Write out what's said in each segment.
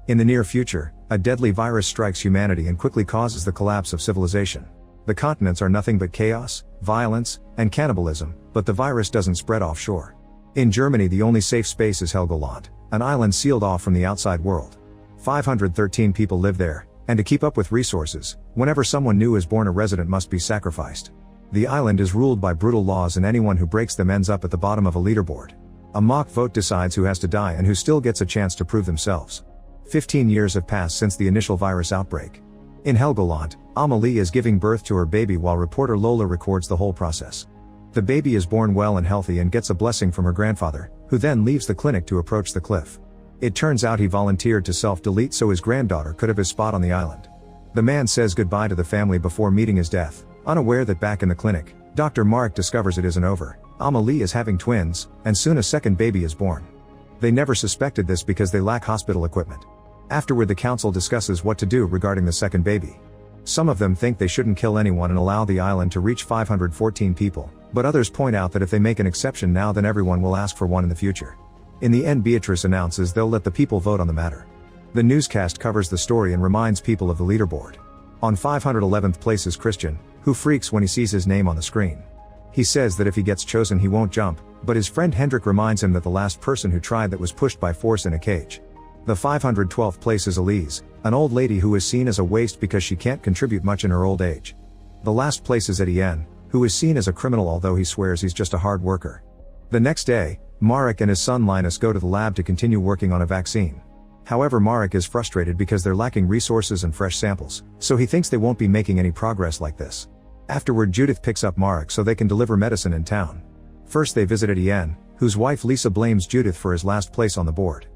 In the near future, a deadly virus strikes humanity and quickly causes the collapse of civilization. The continents are nothing but chaos, violence, and cannibalism, but the virus doesn't spread offshore. In Germany, the only safe space is Helgoland, an island sealed off from the outside world. 513 people live there, and to keep up with resources, whenever someone new is born, a resident must be sacrificed. The island is ruled by brutal laws, and anyone who breaks them ends up at the bottom of a leaderboard. A mock vote decides who has to die and who still gets a chance to prove themselves. 15 years have passed since the initial virus outbreak. In Helgoland, Amelie is giving birth to her baby while reporter Lola records the whole process. The baby is born well and healthy and gets a blessing from her grandfather, who then leaves the clinic to approach the cliff. It turns out he volunteered to self-delete so his granddaughter could have his spot on the island. The man says goodbye to the family before meeting his death, unaware that back in the clinic, Dr. Marek discovers it isn't over. Amelie is having twins, and soon a second baby is born. They never suspected this because they lack hospital equipment. Afterward, the council discusses what to do regarding the second baby. Some of them think they shouldn't kill anyone and allow the island to reach 514 people, but others point out that if they make an exception now, then everyone will ask for one in the future. In the end, Beatrice announces they'll let the people vote on the matter. The newscast covers the story and reminds people of the leaderboard. On 511th place is Christian, who freaks when he sees his name on the screen. He says that if he gets chosen he won't jump, but his friend Hendrik reminds him that the last person who tried that was pushed by force in a cage. The 512th place is Elise, an old lady who is seen as a waste because she can't contribute much in her old age. The last place is Etienne, who is seen as a criminal although he swears he's just a hard worker. The next day, Marek and his son Linus go to the lab to continue working on a vaccine. However, Marek is frustrated because they're lacking resources and fresh samples, so he thinks they won't be making any progress like this. Afterward, Judith picks up Marek so they can deliver medicine in town. First they visit Etienne, whose wife Lisa blames Judith for his last place on the board.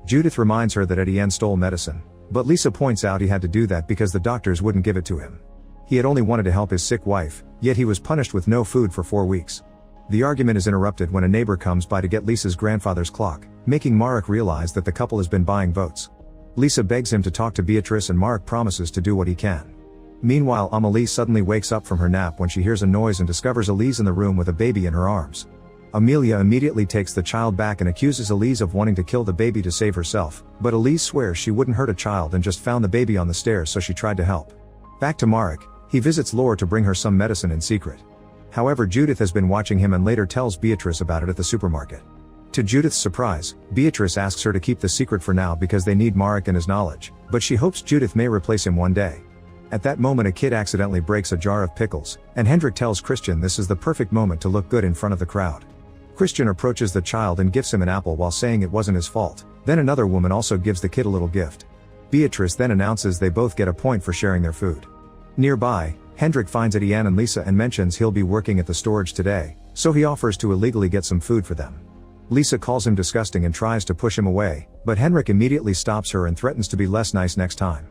Judith reminds her that Etienne stole medicine, but Lisa points out he had to do that because the doctors wouldn't give it to him. He had only wanted to help his sick wife, yet he was punished with no food for 4 weeks. The argument is interrupted when a neighbor comes by to get Lisa's grandfather's clock, making Marek realize that the couple has been buying votes. Lisa begs him to talk to Beatrice and Marek promises to do what he can. Meanwhile, Amelie suddenly wakes up from her nap when she hears a noise and discovers Elise in the room with a baby in her arms. Amelia immediately takes the child back and accuses Elise of wanting to kill the baby to save herself, but Elise swears she wouldn't hurt a child and just found the baby on the stairs so she tried to help. Back to Marek, he visits Laura to bring her some medicine in secret. However, Judith has been watching him and later tells Beatrice about it at the supermarket. To Judith's surprise, Beatrice asks her to keep the secret for now because they need Marek and his knowledge, but she hopes Judith may replace him one day. At that moment, a kid accidentally breaks a jar of pickles, and Hendrik tells Christian this is the perfect moment to look good in front of the crowd. Christian approaches the child and gives him an apple while saying it wasn't his fault. Then another woman also gives the kid a little gift. Beatrice then announces they both get a point for sharing their food. Nearby, Hendrik finds Etienne and Lisa and mentions he'll be working at the storage today, so he offers to illegally get some food for them. Lisa calls him disgusting and tries to push him away, but Hendrik immediately stops her and threatens to be less nice next time.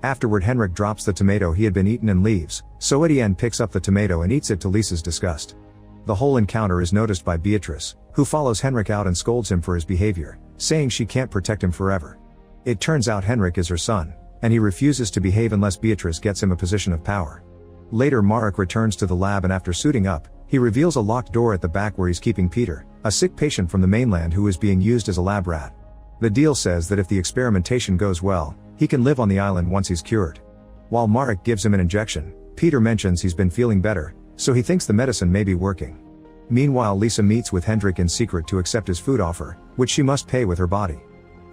Afterward, Hendrik drops the tomato he had been eaten and leaves, so Etienne picks up the tomato and eats it to Lisa's disgust. The whole encounter is noticed by Beatrice, who follows Hendrik out and scolds him for his behavior, saying she can't protect him forever. It turns out Hendrik is her son, and he refuses to behave unless Beatrice gets him a position of power. Later, Marek returns to the lab and after suiting up, he reveals a locked door at the back where he's keeping Peter, a sick patient from the mainland who is being used as a lab rat. The deal says that if the experimentation goes well, he can live on the island once he's cured. While Marek gives him an injection, Peter mentions he's been feeling better, so he thinks the medicine may be working. Meanwhile, Lisa meets with Hendrik in secret to accept his food offer, which she must pay with her body.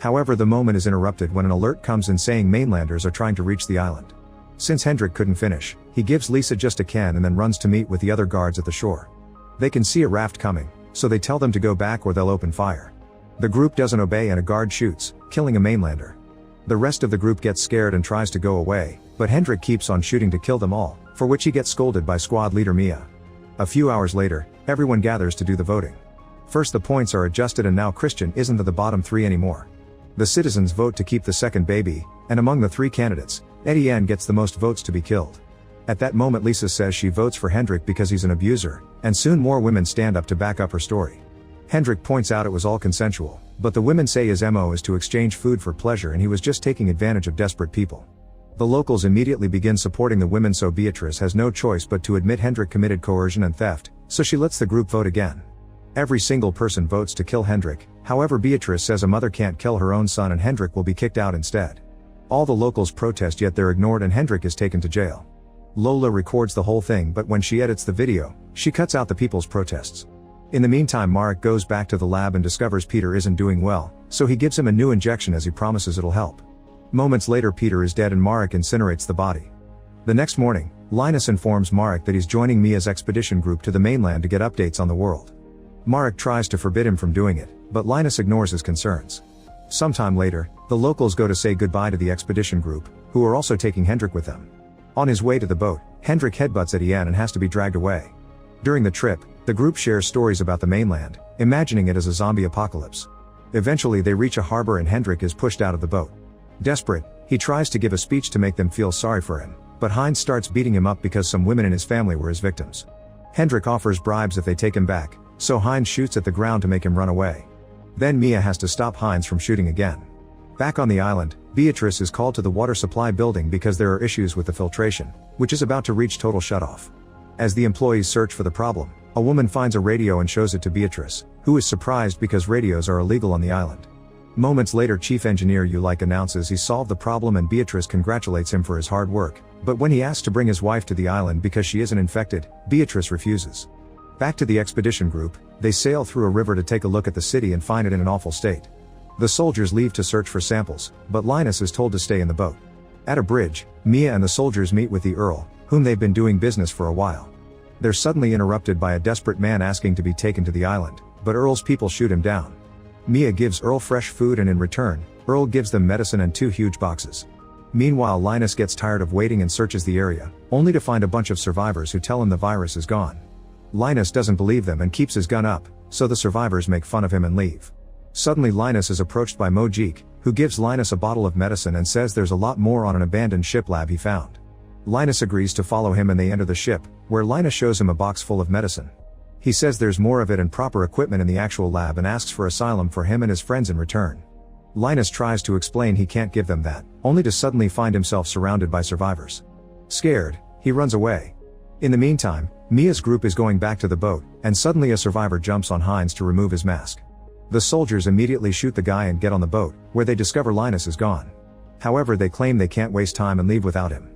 However, the moment is interrupted when an alert comes in saying mainlanders are trying to reach the island. Since Hendrik couldn't finish, he gives Lisa just a can and then runs to meet with the other guards at the shore. They can see a raft coming, so they tell them to go back or they'll open fire. The group doesn't obey and a guard shoots, killing a mainlander. The rest of the group gets scared and tries to go away, but Hendrik keeps on shooting to kill them all, for which he gets scolded by squad leader Mia. A few hours later, everyone gathers to do the voting. First, the points are adjusted and now Christian isn't at the bottom 3 anymore. The citizens vote to keep the second baby, and among the 3 candidates, Etienne gets the most votes to be killed. At that moment, Lisa says she votes for Hendrik because he's an abuser, and soon more women stand up to back up her story. Hendrik points out it was all consensual, but the women say his MO is to exchange food for pleasure and he was just taking advantage of desperate people. The locals immediately begin supporting the women, so Beatrice has no choice but to admit Hendrik committed coercion and theft, so she lets the group vote again. Every single person votes to kill Hendrik, However, Beatrice says a mother can't kill her own son and Hendrik will be kicked out instead. All the locals protest, yet they're ignored and Hendrik is taken to jail. Lola records the whole thing, but when she edits the video, she cuts out the people's protests. In the meantime, Marek goes back to the lab and discovers Peter isn't doing well, so he gives him a new injection as he promises it'll help. Moments later, Peter is dead and Marek incinerates the body. The next morning, Linus informs Marek that he's joining Mia's expedition group to the mainland to get updates on the world. Marek tries to forbid him from doing it, but Linus ignores his concerns. Sometime later, the locals go to say goodbye to the expedition group, who are also taking Hendrik with them. On his way to the boat, Hendrik headbutts Etienne and has to be dragged away. During the trip, the group shares stories about the mainland, imagining it as a zombie apocalypse. Eventually they reach a harbor and Hendrik is pushed out of the boat. Desperate, he tries to give a speech to make them feel sorry for him, but Heinz starts beating him up because some women in his family were his victims. Hendrik offers bribes if they take him back, so Heinz shoots at the ground to make him run away. Then Mia has to stop Heinz from shooting again. Back on the island, Beatrice is called to the water supply building because there are issues with the filtration, which is about to reach total shutoff. As the employees search for the problem, a woman finds a radio and shows it to Beatrice, who is surprised because radios are illegal on the island. Moments later, Chief Engineer Ulik announces he solved the problem and Beatrice congratulates him for his hard work, but when he asks to bring his wife to the island because she isn't infected, Beatrice refuses. Back to the expedition group, they sail through a river to take a look at the city and find it in an awful state. The soldiers leave to search for samples, but Linus is told to stay in the boat. At a bridge, Mia and the soldiers meet with the Earl, whom they've been doing business for a while. They're suddenly interrupted by a desperate man asking to be taken to the island, but Earl's people shoot him down. Mia gives Earl fresh food and in return, Earl gives them medicine and 2 huge boxes. Meanwhile, Linus gets tired of waiting and searches the area, only to find a bunch of survivors who tell him the virus is gone. Linus doesn't believe them and keeps his gun up, so the survivors make fun of him and leave. Suddenly Linus is approached by Mojik, who gives Linus a bottle of medicine and says there's a lot more on an abandoned ship lab he found. Linus agrees to follow him and they enter the ship, where Linus shows him a box full of medicine. He says there's more of it and proper equipment in the actual lab and asks for asylum for him and his friends in return. Linus tries to explain he can't give them that, only to suddenly find himself surrounded by survivors. Scared, he runs away. In the meantime, Mia's group is going back to the boat, and suddenly a survivor jumps on Heinz to remove his mask. The soldiers immediately shoot the guy and get on the boat, where they discover Linus is gone. However, they claim they can't waste time and leave without him.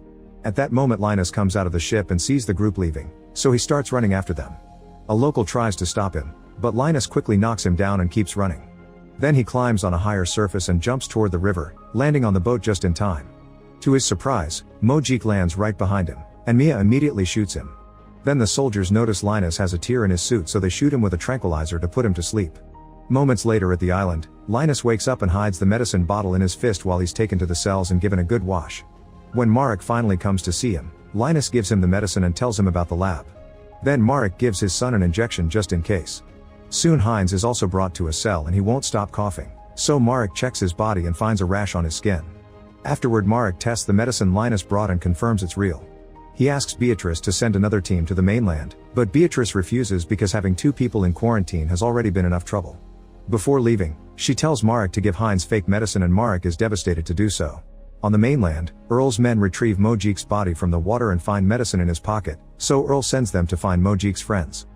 At that moment, Linus comes out of the ship and sees the group leaving, so he starts running after them. A local tries to stop him, but Linus quickly knocks him down and keeps running. Then he climbs on a higher surface and jumps toward the river, landing on the boat just in time. To his surprise, Mojik lands right behind him, and Mia immediately shoots him. Then the soldiers notice Linus has a tear in his suit, so they shoot him with a tranquilizer to put him to sleep. Moments later at the island, Linus wakes up and hides the medicine bottle in his fist while he's taken to the cells and given a good wash. When Marek finally comes to see him, Linus gives him the medicine and tells him about the lab. Then Marek gives his son an injection just in case. Soon Heinz is also brought to a cell and he won't stop coughing, so Marek checks his body and finds a rash on his skin. Afterward, Marek tests the medicine Linus brought and confirms it's real. He asks Beatrice to send another team to the mainland, but Beatrice refuses because having 2 people in quarantine has already been enough trouble. Before leaving, she tells Marek to give Heinz fake medicine and Marek is devastated to do so. On the mainland, Earl's men retrieve Mojik's body from the water and find medicine in his pocket, so Earl sends them to find Mojik's friends.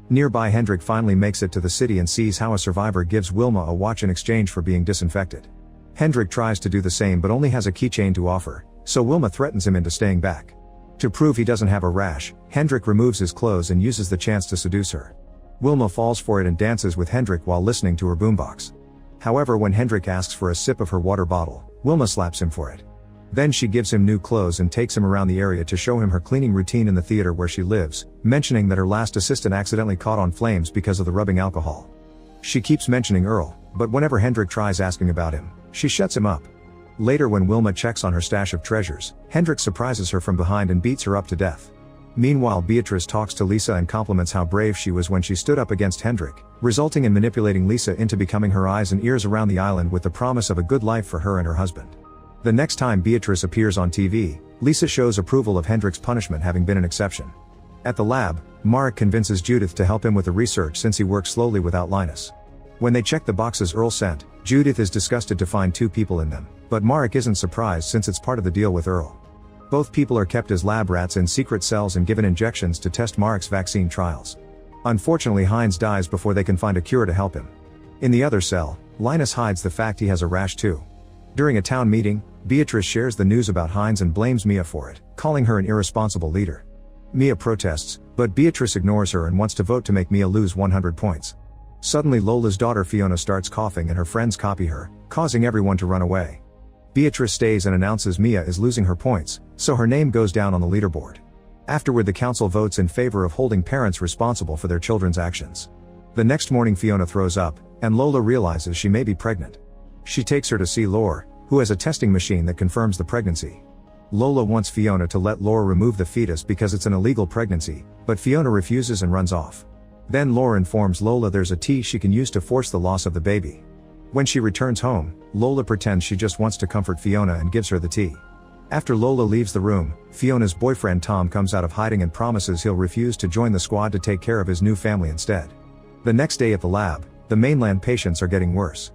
Nearby, Hendrik finally makes it to the city and sees how a survivor gives Wilma a watch in exchange for being disinfected. Hendrik tries to do the same but only has a keychain to offer, so Wilma threatens him into staying back. To prove he doesn't have a rash, Hendrik removes his clothes and uses the chance to seduce her. Wilma falls for it and dances with Hendrik while listening to her boombox. However, when Hendrik asks for a sip of her water bottle, Wilma slaps him for it. Then she gives him new clothes and takes him around the area to show him her cleaning routine in the theater where she lives, mentioning that her last assistant accidentally caught on flames because of the rubbing alcohol. She keeps mentioning Earl, but whenever Hendrik tries asking about him, she shuts him up. Later, when Wilma checks on her stash of treasures, Hendrik surprises her from behind and beats her up to death. Meanwhile, Beatrice talks to Lisa and compliments how brave she was when she stood up against Hendrik, resulting in manipulating Lisa into becoming her eyes and ears around the island with the promise of a good life for her and her husband. The next time Beatrice appears on TV, Lisa shows approval of Hendrik's punishment having been an exception. At the lab, Marek convinces Judith to help him with the research since he works slowly without Linus. When they check the boxes Earl sent, Judith is disgusted to find 2 people in them, but Marek isn't surprised since it's part of the deal with Earl. Both people are kept as lab rats in secret cells and given injections to test Marek's vaccine trials. Unfortunately, Heinz dies before they can find a cure to help him. In the other cell, Linus hides the fact he has a rash too. During a town meeting, Beatrice shares the news about Heinz and blames Mia for it, calling her an irresponsible leader. Mia protests, but Beatrice ignores her and wants to vote to make Mia lose 100 points. Suddenly Lola's daughter Fiona starts coughing and her friends copy her, causing everyone to run away. Beatrice stays and announces Mia is losing her points, so her name goes down on the leaderboard. Afterward the council votes in favor of holding parents responsible for their children's actions. The next morning Fiona throws up, and Lola realizes she may be pregnant. She takes her to see Lore, who has a testing machine that confirms the pregnancy. Lola wants Fiona to let Lore remove the fetus because it's an illegal pregnancy, but Fiona refuses and runs off. Then Lore informs Lola there's a tea she can use to force the loss of the baby. When she returns home, Lola pretends she just wants to comfort Fiona and gives her the tea. After Lola leaves the room, Fiona's boyfriend Tom comes out of hiding and promises he'll refuse to join the squad to take care of his new family instead. The next day at the lab, the mainland patients are getting worse.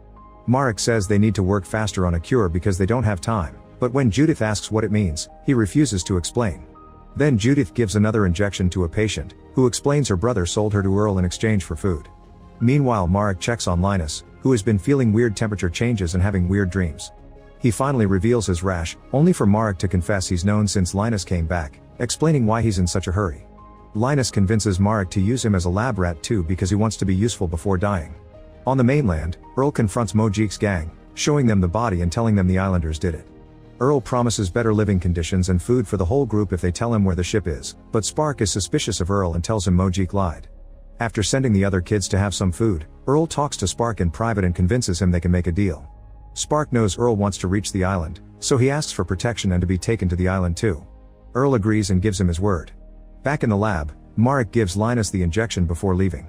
Marek says they need to work faster on a cure because they don't have time, but when Judith asks what it means, he refuses to explain. Then Judith gives another injection to a patient, who explains her brother sold her to Earl in exchange for food. Meanwhile Marek checks on Linus, who has been feeling weird temperature changes and having weird dreams. He finally reveals his rash, only for Marek to confess he's known since Linus came back, explaining why he's in such a hurry. Linus convinces Marek to use him as a lab rat too because he wants to be useful before dying. On the mainland, Earl confronts Mojik's gang, showing them the body and telling them the islanders did it. Earl promises better living conditions and food for the whole group if they tell him where the ship is, but Spark is suspicious of Earl and tells him Mojik lied. After sending the other kids to have some food, Earl talks to Spark in private and convinces him they can make a deal. Spark knows Earl wants to reach the island, so he asks for protection and to be taken to the island too. Earl agrees and gives him his word. Back in the lab, Marek gives Linus the injection before leaving.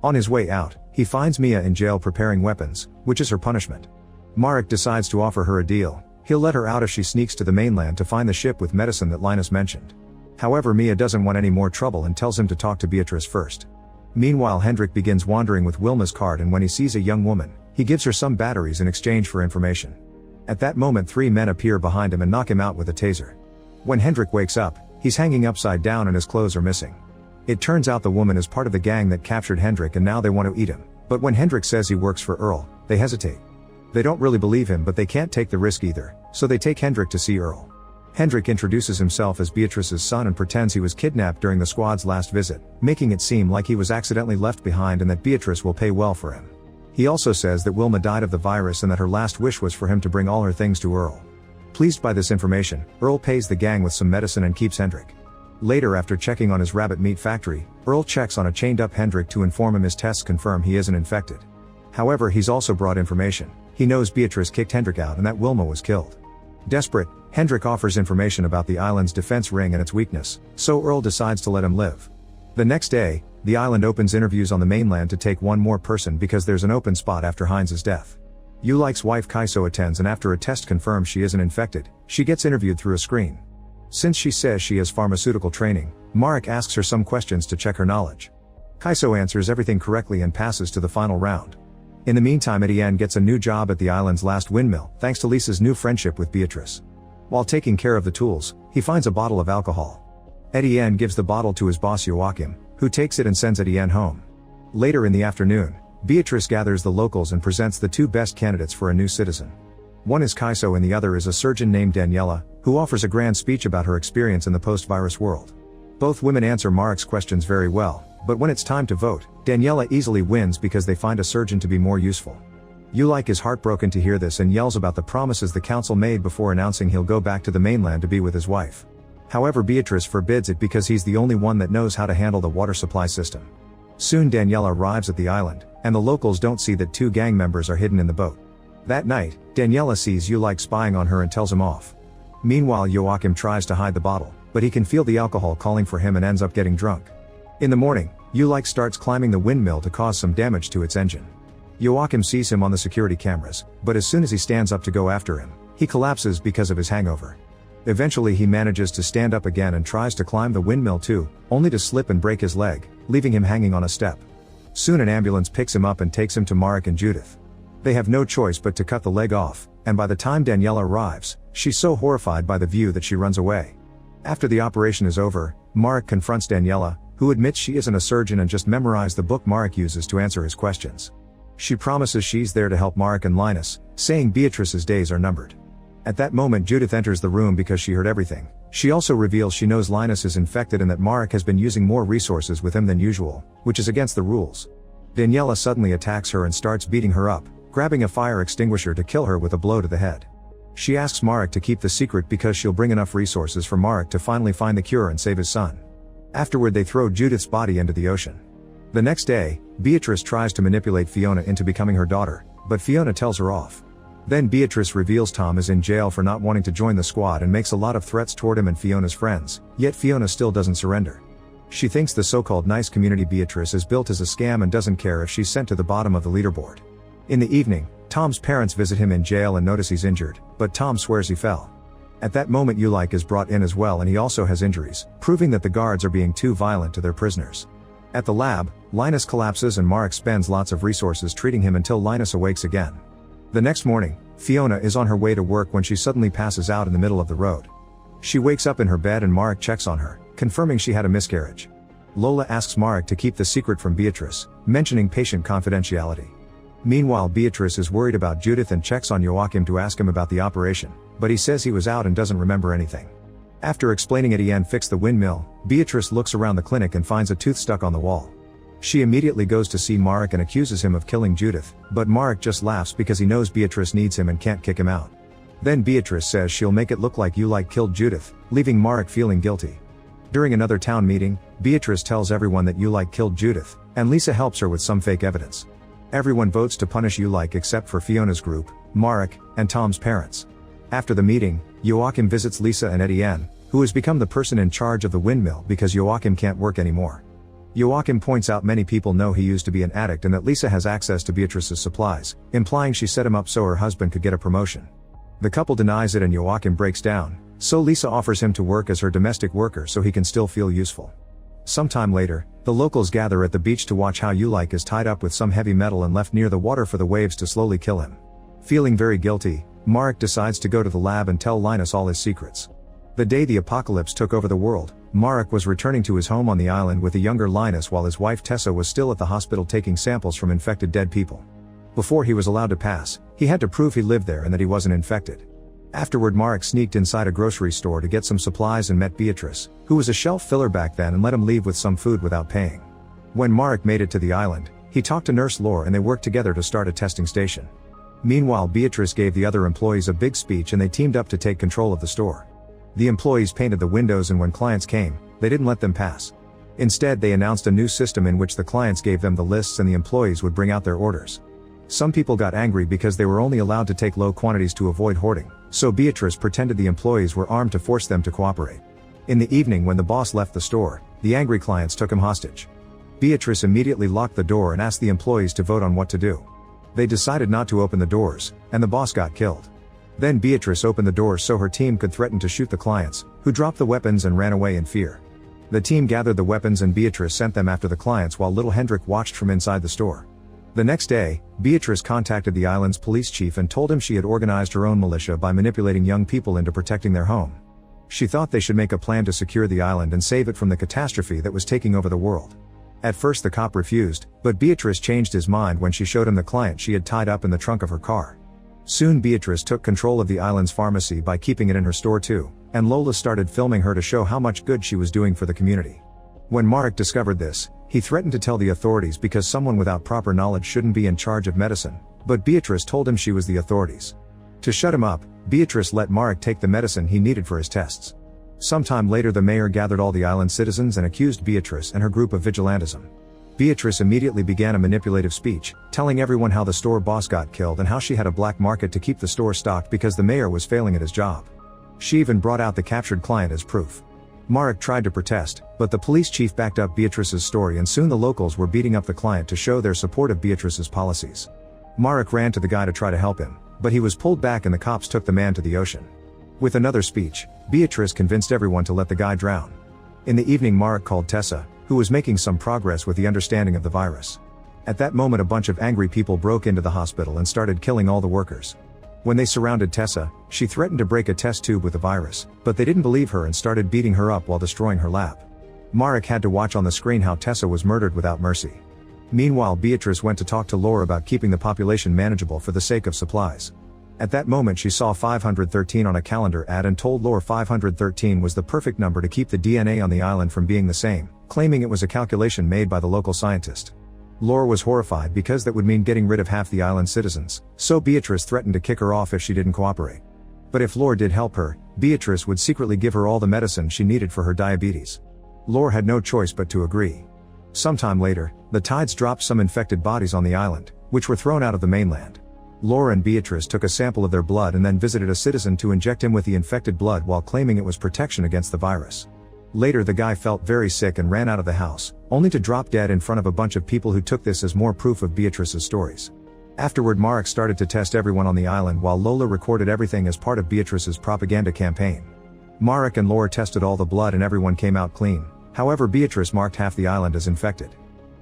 On his way out, he finds Mia in jail preparing weapons, which is her punishment. Marek decides to offer her a deal. He'll let her out if she sneaks to the mainland to find the ship with medicine that Linus mentioned. However, Mia doesn't want any more trouble and tells him to talk to Beatrice first. Meanwhile, Hendrik begins wandering with Wilma's cart, and when he sees a young woman, he gives her some batteries in exchange for information. At that moment 3 men appear behind him and knock him out with a taser. When Hendrik wakes up, he's hanging upside down and his clothes are missing. It turns out the woman is part of the gang that captured Hendrik and now they want to eat him, but when Hendrik says he works for Earl, they hesitate. They don't really believe him, but they can't take the risk either, so they take Hendrik to see Earl. Hendrik introduces himself as Beatrice's son and pretends he was kidnapped during the squad's last visit, making it seem like he was accidentally left behind and that Beatrice will pay well for him. He also says that Wilma died of the virus and that her last wish was for him to bring all her things to Earl. Pleased by this information, Earl pays the gang with some medicine and keeps Hendrik. Later, after checking on his rabbit meat factory, Earl checks on a chained-up Hendrik to inform him his tests confirm he isn't infected. However, he's also brought information. He knows Beatrice kicked Hendrik out and that Wilma was killed. Desperate, Hendrik offers information about the island's defense ring and its weakness, so Earl decides to let him live. The next day, the island opens interviews on the mainland to take one more person because there's an open spot after Heinz's death. Ulik's wife Kaiso attends, and after a test confirms she isn't infected, she gets interviewed through a screen. Since she says she has pharmaceutical training, Marek asks her some questions to check her knowledge. Kaiso answers everything correctly and passes to the final round. In the meantime, Etienne gets a new job at the island's last windmill, thanks to Lisa's new friendship with Beatrice. While taking care of the tools, he finds a bottle of alcohol. Etienne gives the bottle to his boss Joachim, who takes it and sends Etienne home. Later in the afternoon, Beatrice gathers the locals and presents the 2 best candidates for a new citizen. One is Kaiso and the other is a surgeon named Daniela, who offers a grand speech about her experience in the post-virus world. Both women answer Marek's questions very well, but when it's time to vote, Daniela easily wins because they find a surgeon to be more useful. Ulik is heartbroken to hear this and yells about the promises the council made before announcing he'll go back to the mainland to be with his wife. However, Beatrice forbids it because he's the only one that knows how to handle the water supply system. Soon Daniela arrives at the island, and the locals don't see that 2 gang members are hidden in the boat. That night, Daniela sees Ulik spying on her and tells him off. Meanwhile, Joachim tries to hide the bottle, but he can feel the alcohol calling for him and ends up getting drunk. In the morning, Ulik starts climbing the windmill to cause some damage to its engine. Joachim sees him on the security cameras, but as soon as he stands up to go after him, he collapses because of his hangover. Eventually he manages to stand up again and tries to climb the windmill too, only to slip and break his leg, leaving him hanging on a step. Soon an ambulance picks him up and takes him to Marek and Judith. They have no choice but to cut the leg off, and by the time Daniela arrives, she's so horrified by the view that she runs away. After the operation is over, Marek confronts Daniela, who admits she isn't a surgeon and just memorized the book Marek uses to answer his questions. She promises she's there to help Marek and Linus, saying Beatrice's days are numbered. At that moment Judith enters the room because she heard everything. She also reveals she knows Linus is infected and that Marek has been using more resources with him than usual, which is against the rules. Daniela suddenly attacks her and starts beating her up, grabbing a fire extinguisher to kill her with a blow to the head. She asks Marek to keep the secret because she'll bring enough resources for Marek to finally find the cure and save his son. Afterward they throw Judith's body into the ocean. The next day, Beatrice tries to manipulate Fiona into becoming her daughter, but Fiona tells her off. Then Beatrice reveals Tom is in jail for not wanting to join the squad and makes a lot of threats toward him and Fiona's friends, yet Fiona still doesn't surrender. She thinks the so-called nice community Beatrice is built as a scam and doesn't care if she's sent to the bottom of the leaderboard. In the evening, Tom's parents visit him in jail and notice he's injured, but Tom swears he fell. At that moment Ulik is brought in as well and he also has injuries, proving that the guards are being too violent to their prisoners. At the lab, Linus collapses and Marek spends lots of resources treating him until Linus awakes again. The next morning, Fiona is on her way to work when she suddenly passes out in the middle of the road. She wakes up in her bed and Marek checks on her, confirming she had a miscarriage. Lola asks Marek to keep the secret from Beatrice, mentioning patient confidentiality. Meanwhile Beatrice is worried about Judith and checks on Joachim to ask him about the operation, but he says he was out and doesn't remember anything. After explaining Etienne fixed the windmill, Beatrice looks around the clinic and finds a tooth stuck on the wall. She immediately goes to see Marek and accuses him of killing Judith, but Marek just laughs because he knows Beatrice needs him and can't kick him out. Then Beatrice says she'll make it look like Ulik killed Judith, leaving Marek feeling guilty. During another town meeting, Beatrice tells everyone that Ulik killed Judith, and Lisa helps her with some fake evidence. Everyone votes to punish Ulik except for Fiona's group, Marek, and Tom's parents. After the meeting, Joachim visits Lisa and Etienne, who has become the person in charge of the windmill because Joachim can't work anymore. Joachim points out many people know he used to be an addict and that Lisa has access to Beatrice's supplies, implying she set him up so her husband could get a promotion. The couple denies it and Joachim breaks down, so Lisa offers him to work as her domestic worker so he can still feel useful. Sometime later, the locals gather at the beach to watch how Ulik is tied up with some heavy metal and left near the water for the waves to slowly kill him. Feeling very guilty, Marek decides to go to the lab and tell Linus all his secrets. The day the apocalypse took over the world, Marek was returning to his home on the island with a younger Linus while his wife Tessa was still at the hospital taking samples from infected dead people. Before he was allowed to pass, he had to prove he lived there and that he wasn't infected. Afterward Marek sneaked inside a grocery store to get some supplies and met Beatrice, who was a shelf filler back then, and let him leave with some food without paying. When Marek made it to the island, he talked to Nurse Laure and they worked together to start a testing station. Meanwhile Beatrice gave the other employees a big speech and they teamed up to take control of the store. The employees painted the windows and when clients came, they didn't let them pass. Instead they announced a new system in which the clients gave them the lists and the employees would bring out their orders. Some people got angry because they were only allowed to take low quantities to avoid hoarding, so Beatrice pretended the employees were armed to force them to cooperate. In the evening when the boss left the store, the angry clients took him hostage. Beatrice immediately locked the door and asked the employees to vote on what to do. They decided not to open the doors, and the boss got killed. Then Beatrice opened the doors so her team could threaten to shoot the clients, who dropped the weapons and ran away in fear. The team gathered the weapons and Beatrice sent them after the clients while little Hendrik watched from inside the store. The next day, Beatrice contacted the island's police chief and told him she had organized her own militia by manipulating young people into protecting their home. She thought they should make a plan to secure the island and save it from the catastrophe that was taking over the world. At first the cop refused, but Beatrice changed his mind when she showed him the client she had tied up in the trunk of her car. Soon Beatrice took control of the island's pharmacy by keeping it in her store too, and Lola started filming her to show how much good she was doing for the community. When Marek discovered this, he threatened to tell the authorities because someone without proper knowledge shouldn't be in charge of medicine, but Beatrice told him she was the authorities. To shut him up, Beatrice let Marek take the medicine he needed for his tests. Sometime later the mayor gathered all the island citizens and accused Beatrice and her group of vigilantism. Beatrice immediately began a manipulative speech, telling everyone how the store boss got killed and how she had a black market to keep the store stocked because the mayor was failing at his job. She even brought out the captured client as proof. Marek tried to protest, but the police chief backed up Beatrice's story and soon the locals were beating up the client to show their support of Beatrice's policies. Marek ran to the guy to try to help him, but he was pulled back and the cops took the man to the ocean. With another speech, Beatrice convinced everyone to let the guy drown. In the evening Marek called Tessa, who was making some progress with the understanding of the virus. At that moment a bunch of angry people broke into the hospital and started killing all the workers. When they surrounded Tessa, she threatened to break a test tube with the virus, but they didn't believe her and started beating her up while destroying her lab. Marek had to watch on the screen how Tessa was murdered without mercy. Meanwhile, Beatrice went to talk to Lore about keeping the population manageable for the sake of supplies. At that moment she saw 513 on a calendar ad and told Lore 513 was the perfect number to keep the DNA on the island from being the same, claiming it was a calculation made by the local scientist. Lore was horrified because that would mean getting rid of half the island's citizens, so Beatrice threatened to kick her off if she didn't cooperate. But if Lore did help her, Beatrice would secretly give her all the medicine she needed for her diabetes. Lore had no choice but to agree. Sometime later, the tides dropped some infected bodies on the island, which were thrown out of the mainland. Lore and Beatrice took a sample of their blood and then visited a citizen to inject him with the infected blood while claiming it was protection against the virus. Later the guy felt very sick and ran out of the house, only to drop dead in front of a bunch of people who took this as more proof of Beatrice's stories. Afterward, Marek started to test everyone on the island while Lola recorded everything as part of Beatrice's propaganda campaign. Marek and Lore tested all the blood and everyone came out clean. However, Beatrice marked half the island as infected.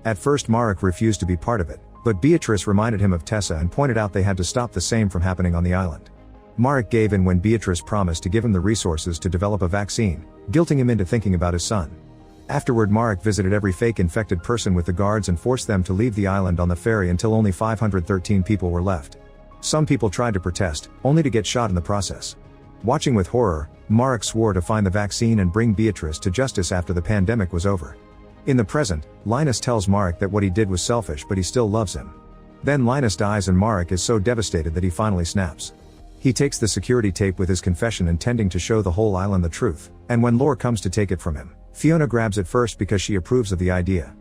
At first Marek refused to be part of it, but Beatrice reminded him of Tessa and pointed out they had to stop the same from happening on the island. Marek gave in when Beatrice promised to give him the resources to develop a vaccine, guilting him into thinking about his son. Afterward, Marek visited every fake infected person with the guards and forced them to leave the island on the ferry until only 513 people were left. Some people tried to protest, only to get shot in the process. Watching with horror, Marek swore to find the vaccine and bring Beatrice to justice after the pandemic was over. In the present, Linus tells Marek that what he did was selfish but he still loves him. Then Linus dies and Marek is so devastated that he finally snaps. He takes the security tape with his confession intending to show the whole island the truth, and when Lore comes to take it from him, Fiona grabs it first because she approves of the idea.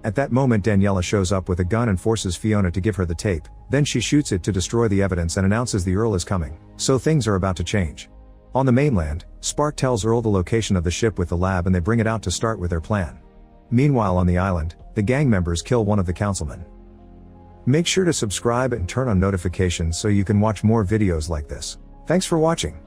At that moment Daniela shows up with a gun and forces Fiona to give her the tape, then she shoots it to destroy the evidence and announces the Earl is coming, so things are about to change. On the mainland, Spark tells Earl the location of the ship with the lab and they bring it out to start with their plan. Meanwhile on the island, the gang members kill one of the councilmen. Make sure to subscribe and turn on notifications so you can watch more videos like this. Thanks for watching.